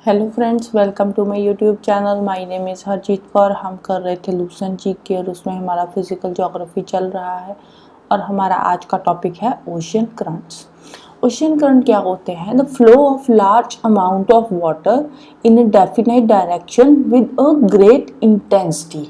Hello friends, welcome to my YouTube channel. My name is Harjeet Kaur. हम कर रहे थे लूसन जीके और उसमें हमारा फिजिकल ज्योग्राफी चल रहा है और हमारा आज का टॉपिक है ओशियन करंट्स। ओशियन करंट क्या होते हैं? The flow of large amount of water in a definite direction with a great intensity.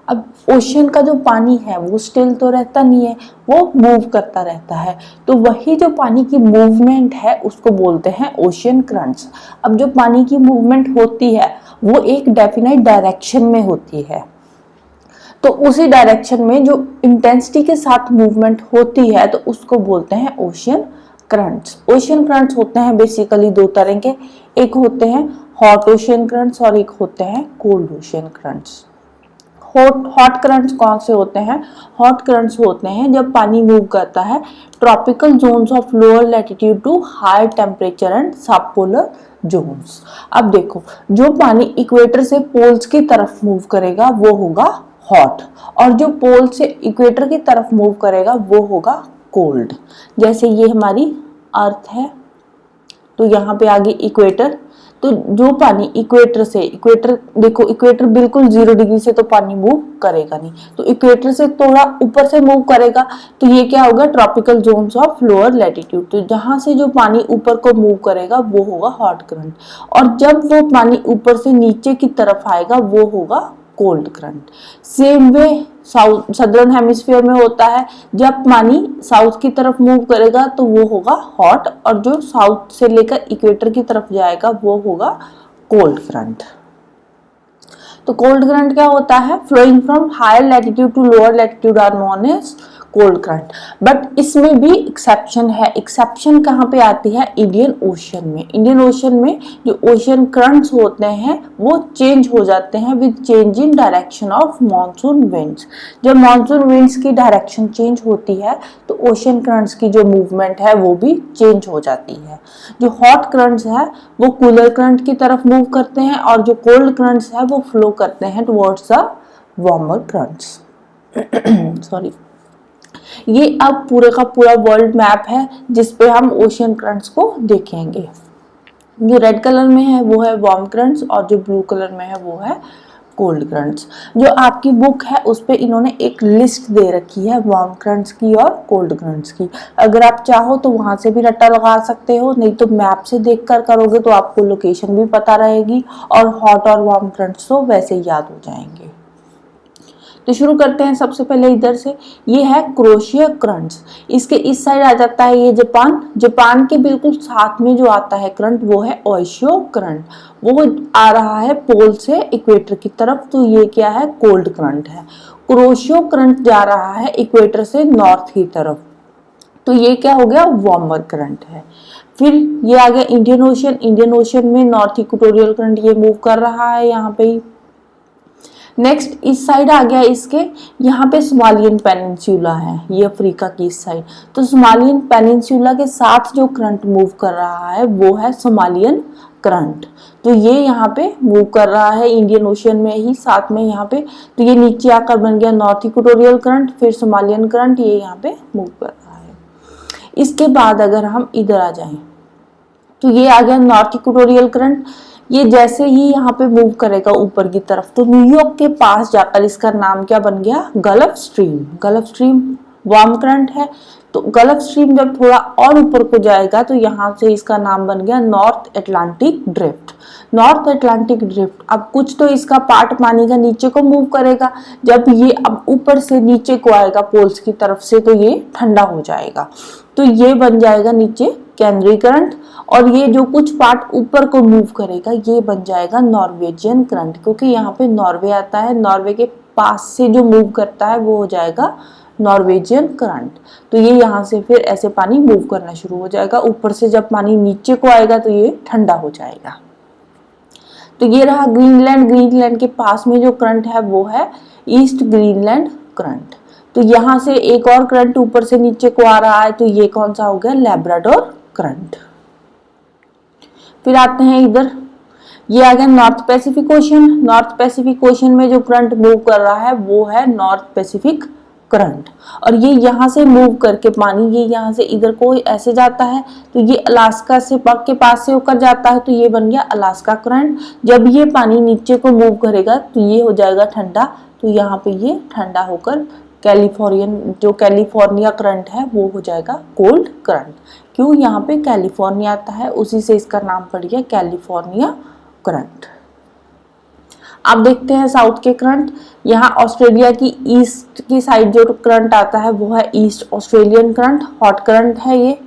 अब ओशियन का जो पानी है वो स्टिल तो रहता नहीं है, वो मूव करता रहता है। तो वही जो पानी की मूवमेंट है उसको बोलते हैं ओशियन करंट्स। अब जो पानी की मूवमेंट होती है वो एक डेफिनेट डायरेक्शन में होती है, तो उसी डायरेक्शन में जो इंटेंसिटी के साथ मूवमेंट होती है तो उसको बोलते हैं ओशियन करंट्स। ओशियन करंट्स होते हैं बेसिकली दो तरह के, एक होते हैं हॉट ओशियन करंट्स और एक होते हैं cold ocean currents. Hot currents कौन से होते हैं? हॉट करंट्स होते हैं जब पानी मूव करता है tropical zones of lower latitude to high temperature and sub polar zones. अब देखो, जो पानी इक्वेटर से पोल्स की तरफ मूव करेगा वो होगा हॉट, और जो पोल से इक्वेटर की तरफ मूव करेगा वो होगा कोल्ड। जैसे ये हमारी अर्थ है, तो यहाँ पे आगे इक्वेटर, तो जो पानी इक्वेटर से, इक्वेटर देखो, इक्वेटर बिल्कुल 0 डिग्री से तो पानी मूव करेगा नहीं, तो इक्वेटर से थोड़ा ऊपर से मूव करेगा तो ये क्या होगा? Tropical zones of lower latitude. तो जहां से जो पानी ऊपर को मूव करेगा वो होगा हॉट करंट, और जब वो पानी ऊपर से नीचे की तरफ आएगा वो होगा cold current. Same way south southern hemisphere में होता है, जब पानी साउथ की तरफ मूव करेगा तो वो होगा हॉट, और जो साउथ से लेकर इक्वेटर की तरफ जाएगा वो होगा कोल्ड करंट। तो कोल्ड करंट क्या होता है? Flowing from higher latitude to lower latitude are known as cold current. But इसमें भी एक्सेप्शन है। एक्सेप्शन कहाँ पे आती है? इंडियन ओशन में। इंडियन ओशन में जो ओशियन करंट्स होते हैं वो चेंज हो जाते हैं with change in direction of monsoon winds. जब मॉनसून विंड्स की डायरेक्शन चेंज होती है तो ओशियन करंट्स की जो मूवमेंट है वो भी चेंज हो जाती है। जो हॉट करंट्स है वो कूलर करंट की तरफ मूव करते हैं, और जो कोल्ड करंट्स है वो फ्लो करते हैं towards the warmer currents. Sorry. ये अब पूरे का पूरा वर्ल्ड मैप है जिसपे हम ओशियन करंट्स को देखेंगे। जो रेड कलर में है वो है वार्म करंट्स, और जो ब्लू कलर में है वो है कोल्ड करंट्स। जो आपकी बुक है उस पे इन्होंने एक लिस्ट दे रखी है वार्म करंट्स की और कोल्ड करंट्स की। अगर आप चाहो तो वहां से भी रट्टा लगा सकते हो, नहीं तो मैप से देखकर करोगे तो आपको लोकेशन भी पता रहेगी, और हॉट और वार्म करंट्स तो वैसे ही याद हो जाएंगे। तो शुरू करते हैं सबसे पहले इधर से। ये है क्रोशिया करंट्स। इसके इस साइड आ जाता है ये जापान। जापान के बिल्कुल साथ में जो आता है करंट वो है ओशियो करंट। वो आ रहा है पोल से इक्वेटर की तरफ, तो ये क्या है? कोल्ड करंट है। क्रोशियो करंट जा रहा है इक्वेटर से नॉर्थ की तरफ, तो ये क्या हो गया? वार्मर करंट है। फिर ये आ गया इंडियन ओशन। इंडियन ओशन में नॉर्थ इक्वेटोरियल करंट ये मूव कर रहा है यहाँ पे ही। नेक्स्ट इस साइड आ गया इसके, यहाँ पे सोमालियन पेनिनसुला है, ये अफ्रीका की इस साइड। तो सोमालियन पेनिनसुला के साथ जो करंट मूव कर रहा है वो है सोमालियन करंट। तो ये यहाँ पे मूव कर रहा है इंडियन ओशन में ही साथ में यहाँ पे। तो ये नीचे आकर बन गया नॉर्थ इक्वेटोरियल करंट, फिर सोमालियन करंट ये यहाँ पे मूव कर रहा है। इसके बाद अगर हम इधर आ जाएं तो ये आ गया नॉर्थ इक्वेटोरियल करंट। ये जैसे ही यहाँ पे मूव करेगा ऊपर की तरफ तो न्यूयॉर्क के पास जाकर इसका नाम क्या बन गया? Gulf stream. Gulf stream warm current है, तो गल्फ स्ट्रीम जब थोड़ा और ऊपर को जाएगा तो यहाँ से इसका नाम बन गया north Atlantic drift. North Atlantic drift. अब कुछ तो इसका पार्ट पानी का नीचे को मूव करेगा, जब ये अब ऊपर से नीचे को आएगा पोल्स की तरफ से तो ये ठंडा हो जाएगा, तो ये बन जाएगा नीचे कैनरी करंट, और ये जो कुछ पार्ट ऊपर को मूव करेगा ये बन जाएगा नॉर्वेजियन करंट, क्योंकि यहाँ पे नॉर्वे आता है, नॉर्वे के पास से जो मूव करता है वो हो जाएगा नॉर्वेजियन करंट। तो ये यहाँ से फिर ऐसे पानी मूव करना शुरू हो जाएगा, ऊपर से जब पानी नीचे को आएगा तो ये ठंडा हो जाएगा। तो ये रहा ग्रीनलैंड। ग्रीनलैंड के पास में जो करंट है वो है ईस्ट ग्रीनलैंड करंट। तो यहाँ से एक और करंट ऊपर से नीचे को आ रहा है, तो ये कौन सा हो गया? Labrador current. फिर आते हैं इधर, ये आ गया north Pacific ocean. North Pacific ocean में जो करंट मूव कर रहा है वो है नॉर्थ पैसिफिक करंट। और ये यहाँ से मूव करके पानी ये यहाँ से इधर को ऐसे जाता है तो ये अलास्का से के पास से होकर जाता है तो ये बन गया अलास्का करंट। जब ये पानी नीचे को मूव करेगा तो ये हो जाएगा ठंडा, तो यहाँ पे ये ठंडा होकर कैलिफोर्निया करंट है वो हो जाएगा कोल्ड करंट। क्यों, यहाँ पे कैलिफोर्निया आता है उसी से इसका नाम पड़ गया कैलिफोर्निया करंट। अब देखते हैं साउथ के करंट। यहाँ ऑस्ट्रेलिया की ईस्ट की साइड जो करंट आता है वो है east Australian current, hot current है ये।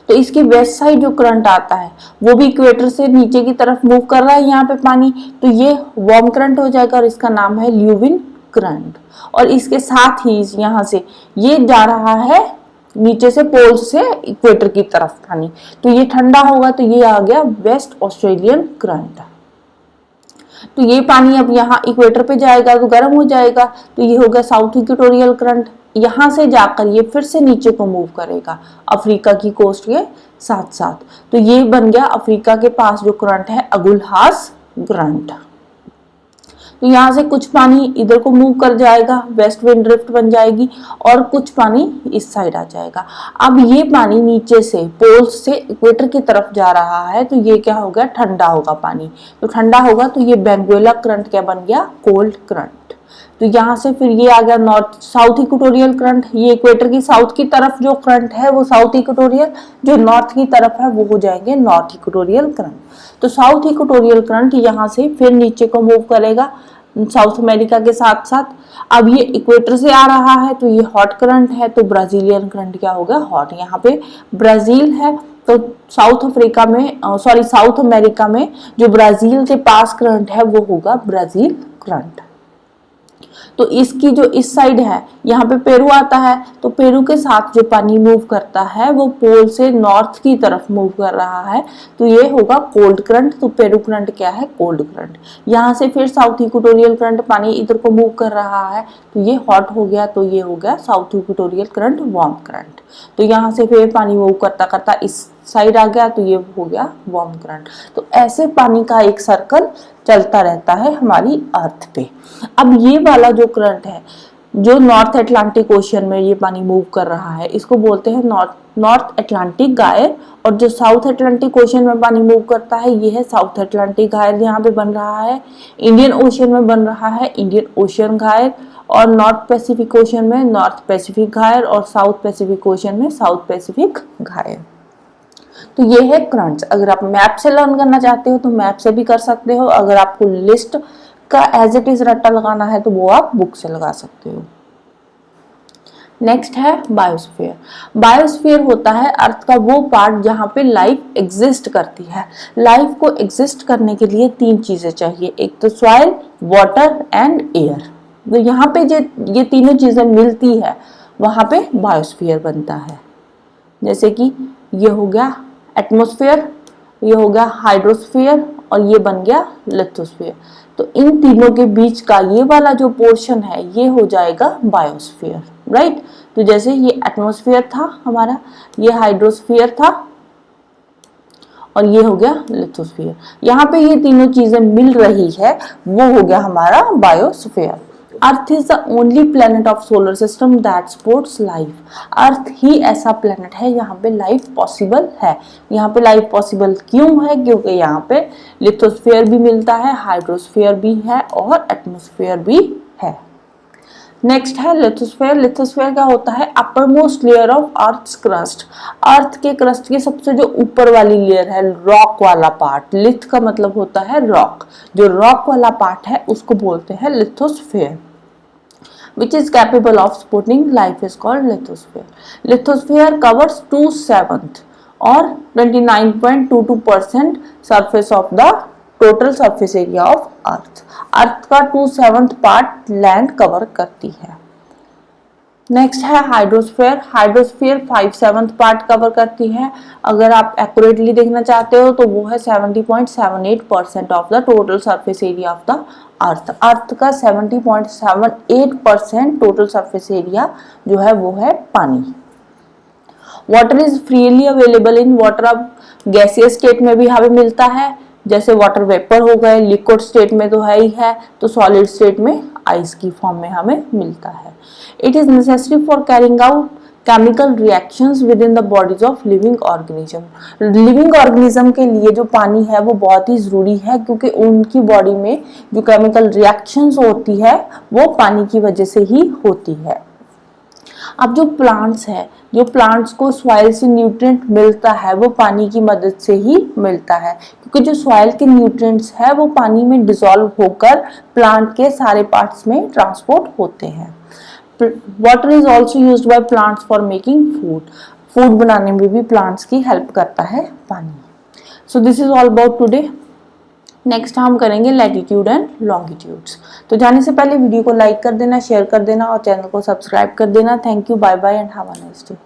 तो इसकी वेस्ट साइड जो करंट आता है वो भी इक्वेटर से नीचे की तरफ मूव कर रहा है यहाँ पे पानी, तो ये वार्म करंट हो जाएगा और इसका नाम है ल्यूविन करंट। और इसके साथ ही यहाँ से ये जा रहा है नीचे से पोल से इक्वेटर की तरफ पानी, तो ये ठंडा होगा तो ये आ गया वेस्ट ऑस्ट्रेलियन करंट। तो ये पानी अब यहाँ इक्वेटर पे जाएगा तो गर्म हो जाएगा, तो ये हो गया साउथ इक्वेटोरियल करंट। यहाँ से जाकर ये फिर से नीचे को मूव करेगा अफ्रीका की कोस्ट के साथ साथ, तो ये बन गया अफ्रीका के पास जो करंट है अगुलहास करंट। तो यहाँ से कुछ पानी इधर को मूव कर जाएगा, वेस्ट विंड ड्रिफ्ट बन जाएगी और कुछ पानी इस साइड आ जाएगा। अब ये पानी नीचे से पोल से इक्वेटर की तरफ जा रहा है तो ये क्या होगा, ठंडा होगा पानी। तो ठंडा होगा तो ये बेंगुएला करंट क्या बन गया, कोल्ड करंट। तो यहाँ से फिर ये आ गया नॉर्थ साउथ इक्वेटोरियल करंट। ये इक्वेटर की साउथ की तरफ जो करंट है वो साउथ इक्वेटोरियल, जो नॉर्थ की तरफ है वो हो जाएंगे नॉर्थ इक्वेटोरियल करंट। तो साउथ इक्वेटोरियल करंट यहाँ से फिर नीचे को मूव करेगा साउथ अमेरिका के साथ साथ। अब ये इक्वेटर से आ रहा है तो ये हॉट करंट है, तो ब्राजीलियन करंट क्या होगा, हॉट। यहाँ पे ब्राजील है तो साउथ अमेरिका में जो ब्राजील के पास करंट है वो होगा ब्राजील करंट। तो इसकी जो इस साइड है यहाँ पे पेरू आता है, तो पेरू के साथ जो पानी मूव करता है वो पोल से नॉर्थ की तरफ मूव कर रहा है, तो ये होगा कोल्ड करंट। तो पेरू करंट क्या है, कोल्ड करंट। यहाँ से फिर साउथ इक्वेटोरियल करंट पानी इधर को मूव कर रहा है तो ये हॉट हो गया, तो ये हो गया south equatorial current, warm current. तो यहाँ से फिर पानी मूव करता करता इस साइड आ गया तो ये हो गया वार्म करंट। तो ऐसे पानी का एक सर्कल चलता रहता है हमारी अर्थ पे। अब ये वाला जो करंट है जो नॉर्थ अटलांटिक ओशियन में ये पानी मूव कर रहा है इसको बोलते हैं नॉर्थ अटलांटिक गायर, और जो साउथ अटलांटिक ओशियन में पानी मूव करता है ये है साउथ अटलांटिक गायर, यहाँ पे बन रहा है। इंडियन ओशियन में बन रहा है इंडियन ओशियन गायर, और नॉर्थ पैसिफिक ओशियन में नॉर्थ पैसिफिक गायर, और साउथ पैसिफिक ओशियन में साउथ पैसिफिक गायर। तो ये है करंट्स। अगर आप मैप से लर्न करना चाहते हो तो मैप से भी कर सकते हो, अगर आपको लिस्ट का एज इट इज रट्टा लगाना है तो वो आप बुक से लगा सकते हो। नेक्स्ट है बायोस्फीयर। बायोस्फीयर होता है अर्थ का वो पार्ट जहाँ पे लाइफ एग्जिस्ट करती है। लाइफ को एग्जिस्ट करने के लिए तीन चीजें चाहिए, एक तो सॉइल, वाटर एंड एयर। तो यहाँ पे जो ये तीनों चीजें मिलती है वहां पे बायोस्फीयर बनता है। जैसे कि ये हो गया एटमॉस्फेयर, ये हो गया हाइड्रोस्फीयर और ये बन गया लिथोस्फीयर। तो इन तीनों के बीच का ये वाला जो पोर्शन है ये हो जाएगा बायोस्फीयर, राइट। तो जैसे ये एटमॉस्फेयर था हमारा, ये हाइड्रोस्फीयर था और ये हो गया लिथोस्फीयर। यहाँ पे ये तीनों चीजें मिल रही है वो हो गया हमारा biosphere. Earth is the only planet of solar system that supports life. Earth ही ऐसा प्लेनेट है यहाँ पे लाइफ पॉसिबल है। यहाँ पे लाइफ पॉसिबल क्यों है, क्योंकि यहाँ पे लिथोस्फीयर भी मिलता है, हाइड्रोस्फीयर भी है और एटमॉस्फेयर भी है। नेक्स्ट है लिथोस्फीयर। लिथोस्फीयर क्या होता है, upper most layer of earth's crust. Earth के क्रस्ट की सबसे जो ऊपर वाली लेयर है, रॉक वाला पार्ट। लिथ का मतलब होता है रॉक, जो रॉक वाला पार्ट है उसको बोलते हैं lithosphere. which is capable of supporting life is called lithosphere. Lithosphere covers 2/7 or 29.22% surface of the total surface area of Earth. अर्थ का 2/7 पार्ट लैंड कवर करती है। नेक्स्ट है हाइड्रोस्फीयर। हाइड्रोस्फीयर 5/7 पार्ट कवर करती है। अगर आप एक्यूरेटली देखना चाहते हो तो वो है 70.78% of the total surface area of the earth. Earth का 70.78% टोटल सरफेस एरिया जो है वो है पानी। Water is freely available in water. अब गैसियस स्टेट में भी हमें मिलता है, जैसे वाटर वेपर हो गए, लिक्विड स्टेट में तो है ही है, तो सॉलिड स्टेट में आइस की फॉर्म में हमें मिलता है। It is necessary for carrying out chemical reactions with in the bodies of living organism. Living organism के लिए जो पानी है वो बहुत ही जरूरी है, क्योंकि उनकी बॉडी में जो केमिकल रिएक्शंस होती है वो पानी की वजह से ही होती है। अब जो प्लांट्स है, जो प्लांट्स को सॉइल से न्यूट्रिएंट मिलता है वो पानी की मदद से ही मिलता है, क्योंकि जो सॉइल के न्यूट्रिएंट्स है वो पानी में डिसॉल्व होकर प्लांट के सारे पार्ट्स में ट्रांसपोर्ट होते हैं। Water is also used by plants for making food. Food बनाने में भी प्लांट्स की हेल्प करता है पानी। So this is all about today. Next हम करेंगे लैटिट्यूड एंड लॉन्गिट्यूड्स। तो जाने से पहले वीडियो को लाइक कर देना, शेयर कर देना और चैनल को सब्सक्राइब कर देना। Thank you, bye bye and have a nice day.